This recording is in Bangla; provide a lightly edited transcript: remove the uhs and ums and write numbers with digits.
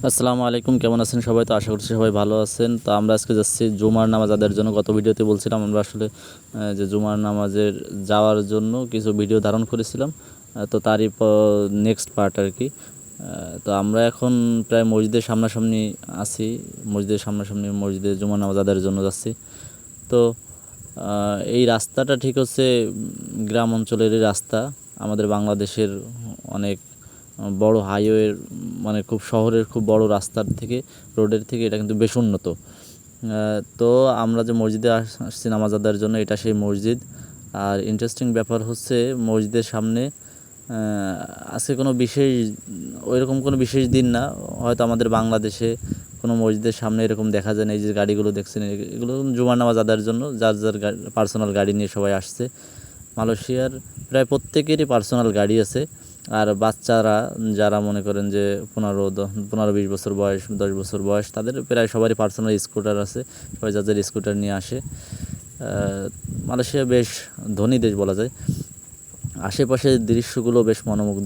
আসসালামু আলাইকুম, কেমন আছেন সবাই? তো আশা করছি সবাই ভালো আছেন। তো আমরা আজকে যাচ্ছি জুমার নামাজ আদায়ের জন্য। গত ভিডিওতে বলছিলাম আমরা আসলে যে জুমার নামাজের যাওয়ার জন্য কিছু ভিডিও ধারণ করেছিলাম। তো তারই নেক্সট পার্ট আর কি। তো আমরা এখন প্রায় মসজিদের সামনাসামনি আছি। মসজিদে জুমার নামাজ আদায়ের জন্য যাচ্ছি। তো এই রাস্তাটা ঠিক হচ্ছে গ্রাম অঞ্চলেরই রাস্তা। আমাদের বাংলাদেশের অনেক বড় হাইওয়ের মানে খুব শহরের খুব বড় রাস্তার থেকে, রোডের থেকে এটা কিন্তু বেশ উন্নত। তো আমরা যে মসজিদে আসছি নামাজ আদায়ের জন্য, এটা সেই মসজিদ। আর ইন্টারেস্টিং ব্যাপার হচ্ছে মসজিদের সামনে আজকে ওইরকম কোনো বিশেষ দিন না, হয়তো আমাদের বাংলাদেশে কোনো মসজিদের সামনে এরকম দেখা যায় না। এই যে গাড়িগুলো দেখছেন, এগুলো জুমার নামাজ আদায়ের জন্য যার যার পার্সোনাল গাড়ি নিয়ে সবাই আসছে। মালয়েশিয়ার প্রায় প্রত্যেকেরই পার্সোনাল গাড়ি আছে। আর বাচ্চারা যারা মনে করেন যে 15-20 বছর বয়স, 10 বছর বয়স, তাদের প্রায় সবারই পার্সোনাল স্কুটার আছে। সবাই যার যার স্কুটার নিয়ে আসে। মালয়েশিয়া বেশ ধনী দেশ বলা যায়। আশেপাশের দৃশ্যগুলো বেশ মনোমুগ্ধ।